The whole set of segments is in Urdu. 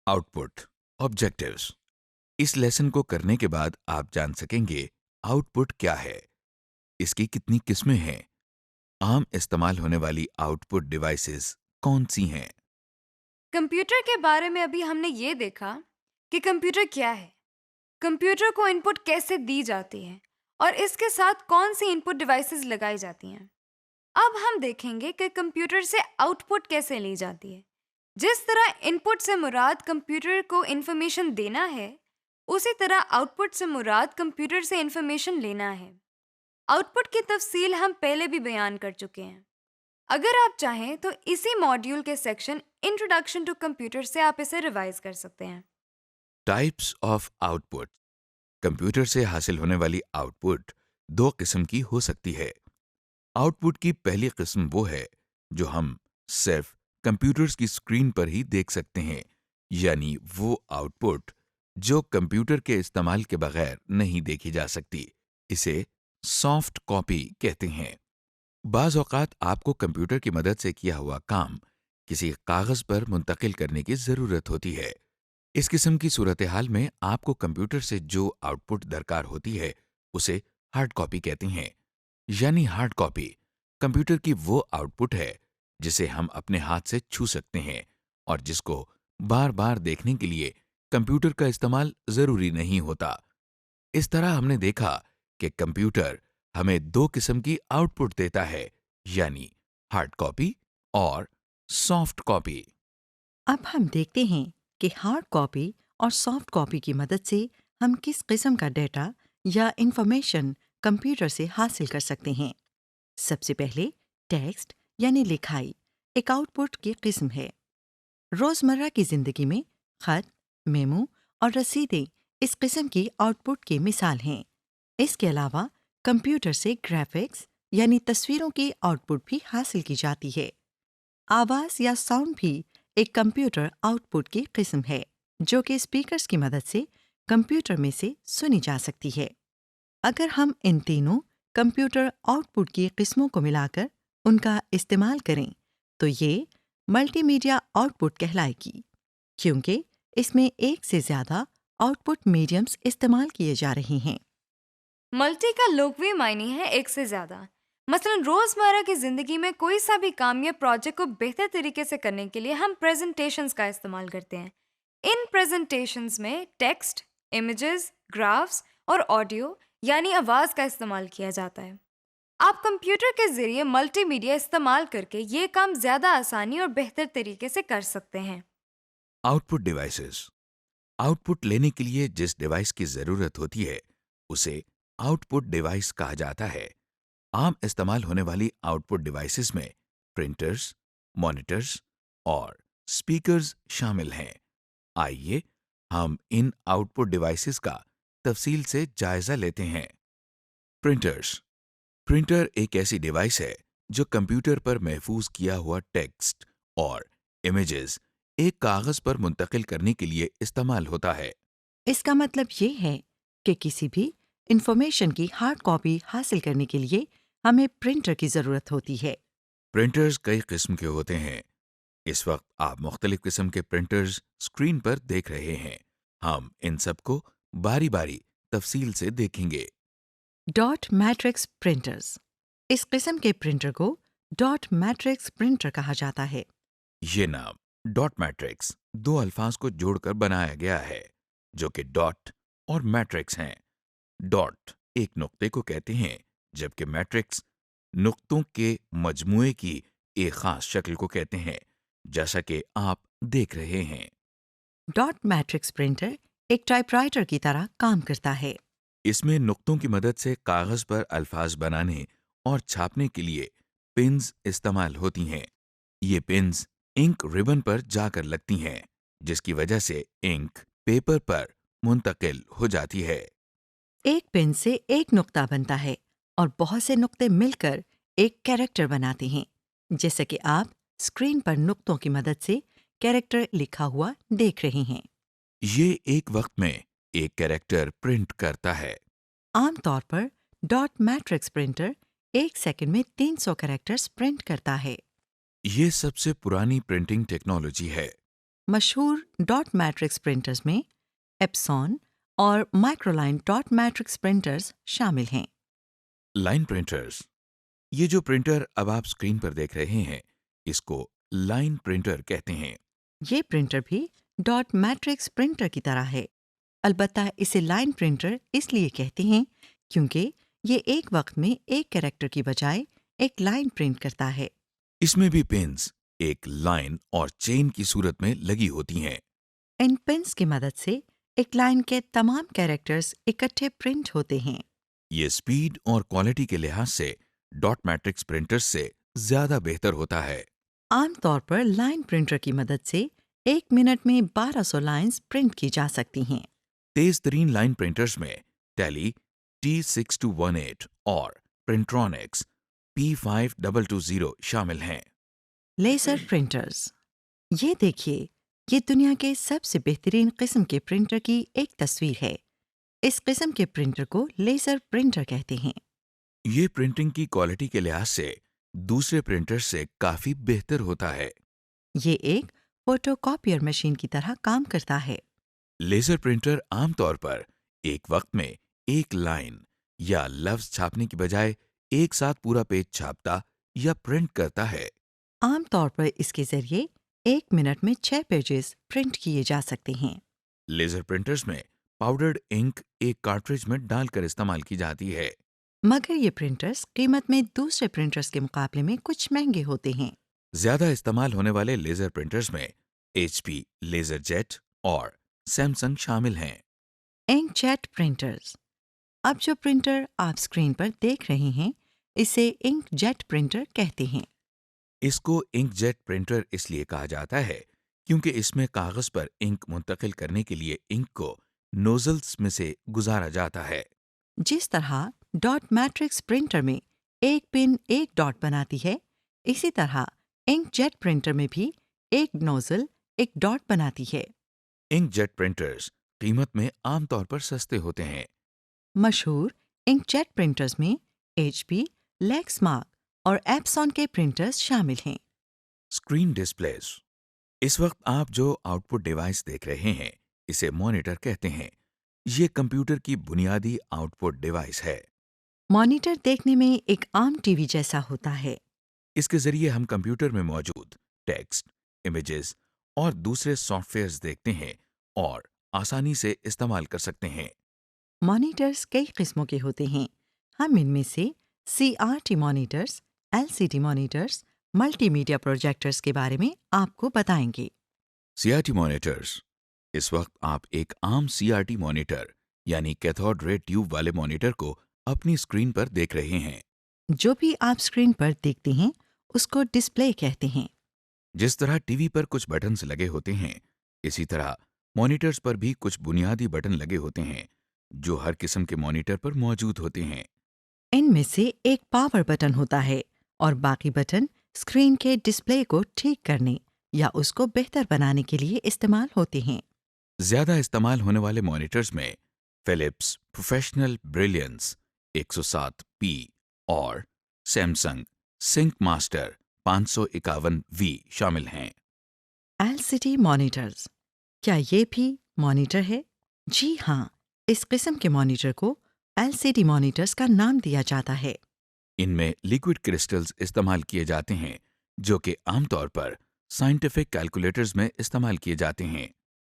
Out put objectives. اس لیسن کو کرنے کے بعد آپ جان سکیں گے آؤٹ پٹ کیا ہے، اس کی کتنی قسمیں ہیں، عام استعمال ہونے والی آؤٹ پٹ ڈیوائسز کون سی ہیں. کمپیوٹر کے بارے میں ابھی ہم نے یہ دیکھا کہ کمپیوٹر کیا ہے، کمپیوٹر کو ان پٹ کیسے دی جاتی ہے اور اس کے ساتھ کون سی ان پٹ ڈیوائسز لگائی جاتی ہیں. اب ہم دیکھیں گے کہ کمپیوٹر سے آؤٹ پٹ کیسے لی جاتی ہے. جس طرح ان پٹ سے مراد کمپیوٹر کو انفارمیشن دینا ہے، اسی طرح آؤٹ پٹ سے مراد کمپیوٹر سے انفارمیشن لینا ہے. آؤٹ پٹ کی تفصیل ہم پہلے بھی بیان کر چکے ہیں. اگر آپ چاہیں تو اسی ماڈیول کے سیکشن انٹروڈکشن ٹو کمپیوٹر سے آپ اسے ریوائز کر سکتے ہیں. Types of out put. Computer سے حاصل ہونے والی آؤٹ پٹ دو قسم کی ہو سکتی ہے. آؤٹ پٹ کی پہلی قسم وہ ہے جو ہم صرف کمپیوٹرز کی اسکرین پر ہی دیکھ سکتے ہیں، یعنی وہ آؤٹ پٹ جو کمپیوٹر کے استعمال کے بغیر نہیں دیکھی جا سکتی. اسے سافٹ کاپی کہتے ہیں. بعض اوقات آپ کو کمپیوٹر کی مدد سے کیا ہوا کام کسی کاغذ پر منتقل کرنے کی ضرورت ہوتی ہے. اس قسم کی صورتحال میں آپ کو کمپیوٹر سے جو آؤٹ پٹ درکار ہوتی ہے اسے ہارڈ کاپی کہتے ہیں. یعنی ہارڈ کاپی کمپیوٹر کی وہ آؤٹ پٹ ہے جسے ہم اپنے ہاتھ سے چھو سکتے ہیں اور جس کو بار بار دیکھنے کے لیے کمپیوٹر کا استعمال ضروری نہیں ہوتا. اس طرح ہم نے دیکھا کہ کمپیوٹر ہمیں دو قسم کی آؤٹ پٹ دیتا ہے، یعنی ہارڈ کاپی اور سافٹ کاپی. اب ہم دیکھتے ہیں کہ ہارڈ کاپی اور سافٹ کاپی کی مدد سے ہم کس قسم کا ڈیٹا یا انفارمیشن کمپیوٹر سے حاصل کر سکتے ہیں۔ سب سے پہلے ٹیکسٹ یعنی لکھائی ایک آؤٹ پٹ کی قسم ہے۔ روزمرہ کی زندگی میں خط، میمو اور رسیدیں اس قسم کی آؤٹ پٹ کی مثال ہیں۔ اس کے علاوہ کمپیوٹر سے گرافکس یعنی تصویروں کی آؤٹ پٹ بھی حاصل کی جاتی ہے۔ آواز یا ساؤنڈ بھی ایک کمپیوٹر آؤٹ پٹ کی قسم ہے جو کہ اسپیکرز کی مدد سے کمپیوٹر میں سے سنی جا سکتی ہے۔ اگر ہم ان تینوں کمپیوٹر آؤٹ پٹ کی قسموں کو ملا کر ان کا استعمال کریں تو یہ ملٹی میڈیا آؤٹ پٹ کہلائے گی، کیونکہ اس میں ایک سے زیادہ آؤٹ پٹ میڈیمز استعمال کیے جا رہے ہیں۔ ملٹی کا لغوی معنی ہے ایک سے زیادہ. مثلا روزمرہ کی زندگی میں کوئی سا بھی کام یا پروجیکٹ کو بہتر طریقے سے کرنے کے لیے ہم پریزنٹیشنز کا استعمال کرتے ہیں. ان پریزنٹیشنز میں ٹیکسٹ، امیجز، گرافس اور آڈیو یعنی آواز کا استعمال کیا جاتا ہے. آپ کمپیوٹر کے ذریعے ملٹی میڈیا استعمال کر کے یہ کام زیادہ آسانی اور بہتر طریقے سے کر سکتے ہیں. Out put devices. Out put لینے کے لیے جس ڈیوائس کی ضرورت ہوتی ہے اسے آؤٹ پٹ ڈیوائس کہا جاتا ہے. عام استعمال ہونے والی آؤٹ پٹ ڈیوائسز میں پرنٹرز، مانیٹرز اور اسپیکرز شامل ہیں. آئیے ہم ان آؤٹ پٹ ڈیوائسز کا تفصیل سے جائزہ لیتے ہیں. پرنٹرز. پرنٹر ایک ایسی ڈیوائس ہے جو کمپیوٹر پر محفوظ کیا ہوا ٹیکسٹ اور امیجز ایک کاغذ پر منتقل کرنے کے لیے استعمال ہوتا ہے. اس کا مطلب یہ ہے کہ کسی بھی انفارمیشن کی ہارڈ کاپی حاصل کرنے کے لیے ہمیں پرنٹر کی ضرورت ہوتی ہے۔ پرنٹرز کئی قسم کے ہوتے ہیں. اس وقت آپ مختلف قسم کے پرنٹرز اسکرین پر دیکھ رہے ہیں. ہم ان سب کو باری باری تفصیل سے دیکھیں گے. ڈاٹ میٹرکس پرنٹرز، اس قسم کے پرنٹر کو ڈاٹ میٹرکس پرنٹر کہا جاتا ہے۔ یہ نام ڈاٹ میٹرکس دو الفاظ کو جوڑ کر بنایا گیا ہے جو کہ ڈاٹ اور میٹرکس ہیں. ڈاٹ ایک نقطے کو کہتے ہیں جبکہ میٹرکس نقطوں کے مجموعے کی ایک خاص شکل کو کہتے ہیں، جیسا کہ آپ دیکھ رہے ہیں. ڈاٹ میٹرکس پرنٹر ایک ٹائپ رائٹر کی طرح کام کرتا ہے۔ اس میں نقطوں کی مدد سے کاغذ پر الفاظ بنانے اور چھاپنے کے لیے پنز استعمال ہوتی ہیں. یہ پنز انک ربن پر جا کر لگتی ہیں جس کی وجہ سے انک پیپر پر منتقل ہو جاتی ہے. ایک پن سے ایک نقطہ بنتا ہے اور بہت سے نقطے مل کر ایک کیریکٹر بناتے ہیں، جیسا کہ آپ اسکرین پر نقطوں کی مدد سے کیریکٹر لکھا ہوا دیکھ رہے ہیں۔ یہ ایک وقت میں ایک کیریکٹر پرنٹ کرتا ہے. عام طور پر ڈاٹ میٹرکس پرنٹر ایک سیکنڈ میں 300 کیریکٹرز پرنٹ کرتا ہے۔ یہ سب سے پرانی پرنٹنگ ٹیکنالوجی ہے. مشہور ڈاٹ میٹرکس پرنٹرز میں ایپسون اور مائکرولائن ڈاٹ میٹرکس پرنٹرز شامل ہیں۔ لائن پرنٹرز، یہ جو پرنٹر اب آپ اسکرین پر دیکھ رہے ہیں اس کو لائن پرنٹر کہتے ہیں۔ یہ پرنٹر بھی ڈاٹ میٹرکس پرنٹر کی طرح ہے، البتہ اسے لائن پرنٹر اس لیے کہتے ہیں کیونکہ یہ ایک وقت میں ایک کیریکٹر کی بجائے ایک لائن پرنٹ کرتا ہے۔ اس میں بھی پنز ایک لائن اور چین کی صورت میں لگی ہوتی ہیں۔ ان پنس کی مدد سے ایک لائن کے تمام کیریکٹرز اکٹھے پرنٹ ہوتے ہیں۔ یہ اسپیڈ اور کوالٹی کے لحاظ سے ڈاٹ میٹرکس پرنٹرز سے زیادہ بہتر ہوتا ہے۔ عام طور پر لائن پرنٹر کی مدد سے ایک منٹ میں 1200 لائنز پرنٹ کی جا سکتی ہیں۔ تیز ترین لائن پرنٹرز میں ٹیلی T6218 اور پرنٹرونکس P5220 شامل ہیں۔ لیزر پرنٹرز، یہ دیکھیے، یہ دنیا کے سب سے بہترین قسم کے پرنٹر کی ایک تصویر ہے۔ اس قسم کے پرنٹر کو لیزر پرنٹر کہتے ہیں۔ یہ پرنٹنگ کی کوالٹی کے لحاظ سے دوسرے پرنٹر سے کافی بہتر ہوتا ہے۔ یہ ایک فوٹو کاپیئر مشین کی طرح کام کرتا ہے۔ لیزر پرنٹر عام طور پر ایک وقت میں ایک لائن یا لفظ چھاپنے کی بجائے ایک ساتھ پورا پیج چھاپتا یا پرنٹ کرتا ہے۔ عام طور پر اس کے ذریعے ایک منٹ میں 6 پیجز پرنٹ کیے جا سکتے ہیں۔ لیزر پرنٹرز میں پاؤڈرڈ انک ایک کارٹریج میں ڈال کر استعمال کی جاتی ہے۔ مگر یہ پرنٹرز قیمت میں دوسرے پرنٹرز کے مقابلے میں کچھ مہنگے ہوتے ہیں۔ زیادہ استعمال ہونے والے لیزر پرنٹرز میں ایچ پی لیزر جیٹ اور سیمسنگ شامل ہیں۔ انک جیٹ پرنٹرز، اب جو پرنٹر آپ اسکرین پر دیکھ رہے ہیں اسے انک جیٹ پرنٹر کہتے ہیں۔ اس کو انک جیٹ پرنٹر اس لیے کہا جاتا ہے کیونکہ اس میں کاغذ پر انک منتقل کرنے کے لیے انک کو نوزلز میں سے گزارا جاتا ہے۔ جس طرح ڈاٹ میٹرکس پرنٹر میں ایک پن ایک ڈاٹ بناتی ہے، اسی طرح انک جیٹ پرنٹر میں بھی ایک نوزل ایک ڈاٹ بناتی ہے۔ انک جیٹ پرنٹرز قیمت میں عام طور پر سستے ہوتے ہیں۔ مشہور انک جیٹ پرنٹرز میں ایچ پی، لیکس مارک اور ایپسون کے پرنٹرز شامل ہیں۔ اسکرین ڈسپلیز، اس وقت آپ جو آؤٹ پٹ ڈیوائس دیکھ رہے ہیں اسے مانیٹر کہتے ہیں۔ یہ کمپیوٹر کی بنیادی آؤٹ پٹ ڈیوائس ہے۔ مانیٹر دیکھنے میں ایک عام ٹی وی جیسا ہوتا ہے۔ اس کے ذریعے ہم کمپیوٹر میں موجود ٹیکسٹ، امیجز اور دوسرے سافٹ ویئرز دیکھتے ہیں اور آسانی سے استعمال کر سکتے ہیں۔ مانیٹرز کئی قسموں کے ہوتے ہیں۔ ہم ان میں سے C R T monitors, L C D monitors, multimedia projectors کے بارے میں آپ کو بتائیں گے۔ سی آر ٹی مانیٹرز، اس وقت آپ ایک عام سی آر ٹی مانیٹر یعنی کیتھوڈ رے ٹیوب والے مانیٹر کو اپنی اسکرین پر دیکھ رہے ہیں۔ جو بھی آپ اسکرین پر دیکھتے ہیں اس کو ڈسپلے کہتے ہیں۔ جس طرح ٹی وی پر کچھ بٹنز لگے ہوتے ہیں اسی طرح مانیٹرز پر بھی کچھ بنیادی بٹن لگے ہوتے ہیں جو ہر قسم کے مانیٹر پر موجود ہوتے ہیں۔ ان میں سے ایک پاور بٹن ہوتا ہے اور باقی بٹن اسکرین کے ڈسپلے کو ٹھیک کرنے یا اس کو بہتر بنانے کے لیے استعمال ہوتے ہیں۔ زیادہ استعمال ہونے والے مانیٹرز میں فلپس پروفیشنل بریلینس 107P اور سیمسنگ سنک ماسٹر 551V شامل ہیں۔ ایل سی ڈی مانیٹرز، کیا یہ بھی مانیٹر ہے؟ جی ہاں، اس قسم کے مانیٹر کو ایل سی ڈی مانیٹرز کا نام دیا جاتا ہے۔ ان میں لیکوڈ کرسٹلز استعمال کیے جاتے ہیں جو کہ عام طور پر سائنٹیفک کیلکولیٹرز میں استعمال کیے جاتے ہیں۔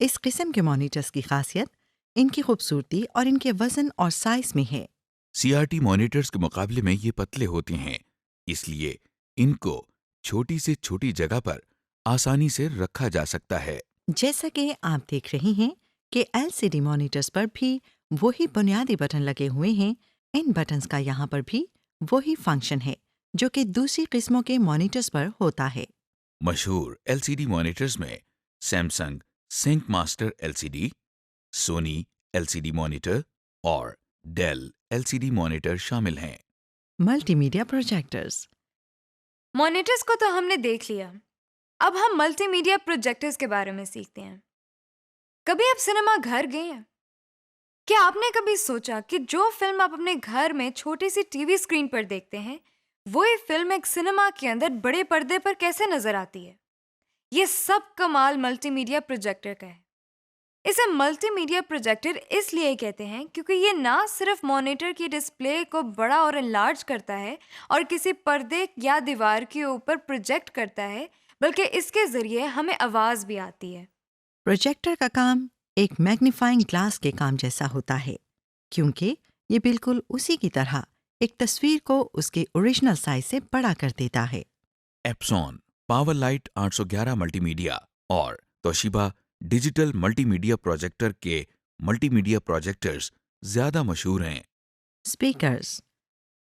اس قسم کے مانیٹرز کی خاصیت ان کی خوبصورتی اور ان کے وزن اور سائز میں ہے۔ سی آر ٹی مانیٹرز کے مقابلے میں یہ پتلے ہوتے ہیں، اس لیے ان کو چھوٹی سے چھوٹی جگہ پر آسانی سے رکھا جا سکتا ہے۔ جیسا کہ آپ دیکھ رہے ہیں کہ ایل سی ڈی مانیٹرز پر بھی وہی بنیادی بٹن لگے ہوئے ہیں، ان بٹنز کا یہاں پر بھی وہی فنکشن ہے جو کہ دوسری قسموں کے مانیٹرز پر ہوتا ہے۔ مشہور ایل سی ڈی مانیٹرز میں Samsung sync master L C D, Sony L C D monitor اور Dell L C D monitor شامل ہیں۔ ملٹی میڈیا پروجیکٹرز، مانیٹرز کو تو ہم نے دیکھ لیا، اب ہم ملٹی میڈیا پروجیکٹرز کے بارے میں سیکھتے ہیں۔ کبھی آپ سنیما گھر گئے ہیں؟ کیا آپ نے کبھی سوچا کہ جو فلم آپ اپنے گھر میں چھوٹی سی ٹی وی اسکرین پر دیکھتے ہیں وہی فلم ایک سنیما کے اندر بڑے پردے پر کیسے نظر آتی ہے؟ یہ سب کمال ملٹی میڈیا پروجیکٹر کا ہے۔ اسے ملٹی میڈیا پروجیکٹر اس لیے کہتے ہیں کیونکہ یہ نہ صرف مانیٹر کی ڈسپلے کو بڑا اور انلارج کرتا ہے اور کسی پردے یا دیوار کے اوپر پروجیکٹ کرتا ہے، بلکہ اس کے ذریعے ہمیں آواز بھی آتی ہے۔ پروجیکٹر کا کام ایک میگنیفائنگ گلاس کے کام جیسا ہوتا ہے، کیونکہ یہ بالکل اسی کی طرح ایک تصویر کو اس کے اوریجنل سائز سے بڑا کر دیتا ہے۔ ایپسون، پاور لائٹ 811 ملٹی میڈیا اور توشیبا ڈیجیٹل ملٹی میڈیا پروجیکٹر کے ملٹی میڈیا پروجیکٹرز زیادہ مشہور ہیں۔ اسپیکرز،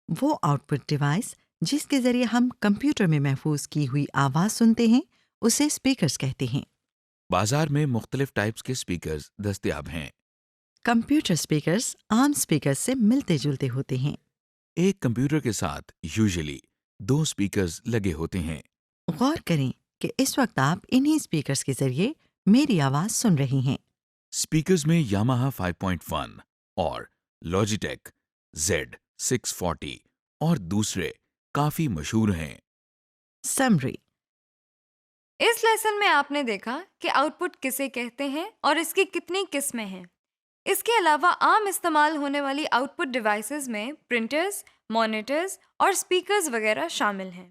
وہ آؤٹ پٹ ڈیوائس جس کے ذریعے ہم کمپیوٹر میں محفوظ کی ہوئی آواز سنتے ہیں، اسے اسپیکرز کہتے ہیں۔ بازار میں مختلف ٹائپس کے اسپیکرز دستیاب ہیں۔ کمپیوٹر اسپیکرز عام اسپیکرز سے ملتے جلتے ہوتے ہیں۔ ایک کمپیوٹر کے ساتھ یوزلی 2 اسپیکرز لگے ہوتے ہیں۔ غور کریں کہ اس وقت آپ انہی اسپیکرز کے ذریعے میری آواز سن رہی ہیں۔ اسپیکرز میں یاماہا 5.1 اور لاجیٹیک Z640 اور دوسرے کافی مشہور ہیں۔ سمری، اس لیسن میں آپ نے دیکھا کہ آؤٹ پٹ کسے کہتے ہیں اور اس کی کتنی قسمیں ہیں۔ اس کے علاوہ عام استعمال ہونے والی آؤٹ پٹ ڈیوائسز میں پرنٹرز، مانیٹرز اور اسپیکرز وغیرہ شامل ہیں۔